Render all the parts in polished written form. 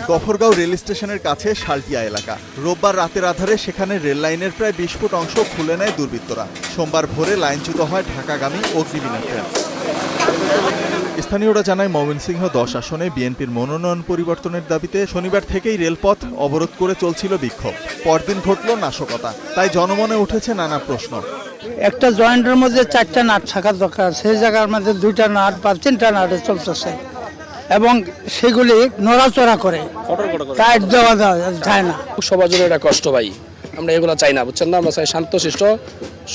Gafargaon rail স্টেশনের কাছে শালটিয়া এলাকা। রোববার রাতের আধারে সেখানে রেল লাইনের প্রায় 20 ফুট অংশ খুলে নেয় দুর্বৃত্তরা। সোমবার ভোরে লাইনচ্যুত হয় ঢাকাগামী অগ্নিবীণা ট্রেন। স্থানীয়রা জানায়, ময়মনসিংহ 10 আসনে বিএনপির মনোনয়ন পরিবর্তনের দাবিতে শনিবার থেকেই রেলপথ অবরোধ করে চলছিল বিক্ষোভ। পরদিন ঘটল নাশকতা। তাই জনমনে উঠেছে নানা প্রশ্ন। একটা জয়েন্টের মধ্যে 4টা নাট থাকার দরকার, সেই জায়গার মধ্যে 2টা নাট বা 3টা নাটে চলতেছে এবং সেগুলি নড়াচড়া করে, টাইট দেওয়া যায় না। সবার জন্য এটা কষ্ট ভাই, আমরা এগুলো চাই না, বুঝছেন না। আমরা চাই শান্তশিষ্ট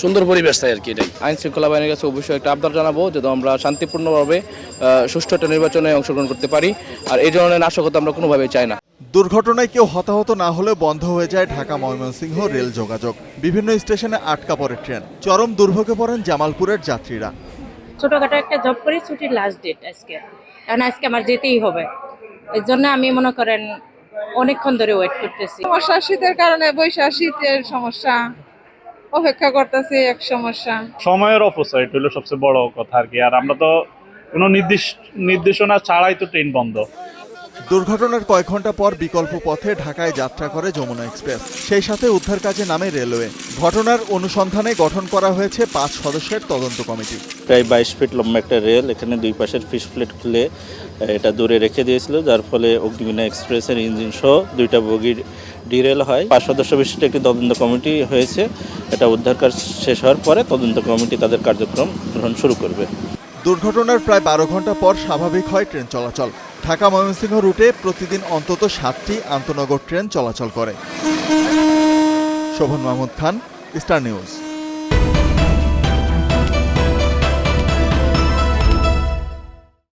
সুন্দর পরিবেশ চাই আর কি। এটাই আইন শৃঙ্খলা বাহিনীর কাছে অবশ্যই একটা আবদার জানাবো, যাতে আমরা শান্তিপূর্ণভাবে সুষ্ঠু একটা নির্বাচনে অংশগ্রহণ করতে পারি। আর এই ধরনের নাশকতা আমরা কোনোভাবেই চাই না। দুর্ঘটনায় কেউ হতাহত না হলে বন্ধ হয়ে যায় ঢাকা ময়মনসিংহ রেল যোগাযোগ। বিভিন্ন স্টেশনে আটকা পড়ে ট্রেন। চরম দুর্ভোগে পড়েন জামালপুরের যাত্রীরা। ছোটখাটো একটা জব করি, ছুটির লাস্ট ডেট আজকে, কারণ আজকে আমার যেতেই হবে। এর জন্য আমি মনে করেন অনেকক্ষণ ধরে ওয়েট করতেছি। সমস্যা শীতের কারণে, বৈশাখ শীতের সমস্যা, অপেক্ষা করতেছি এক সমস্যা। সময়ের অপচয় হলো সবচেয়ে বড় কথা আর কি। আর আমরা তো কোনো নির্দেশনা ছাড়াই তো ট্রেন বন্ধ। দুর্ঘটনার কয়েক ঘন্টা পর বিকল্প পথে ঢাকায় যাত্রা করে যমুনা এক্সপ্রেস। সেই সাথে উদ্ধার কাজে নামে রেলওয়ে। ঘটনার অনুসন্ধানে গঠন করা হয়েছে 5 সদস্যের তদন্ত কমিটি। প্রায় 22 ফিট লম্বা একটা রেল, এখানে দুই পাশের ফিশ প্লেট খুলে এটা দূরে রেখে দিয়েছিল, যার ফলে অগ্নিবীণা এক্সপ্রেসের ইঞ্জিন সহ 2টা বগির ডিরেল হয়। 5 সদস্য বিশিষ্ট একটি তদন্ত কমিটি হয়েছে। এটা উদ্ধার কাজ শেষ হওয়ার পরে তদন্ত কমিটি তাদের কার্যক্রম গ্রহণ শুরু করবে। দুর্ঘটনার প্রায় 12 ঘন্টা পর স্বাভাবিক হয় ট্রেন চলাচল। ঢাকা ময়মনসিংহ রুটে প্রতিদিন অন্তত 7টি আন্তনগর ট্রেন চলাচল করে। শোভন মাহমুদ খান, স্টার নিউজ।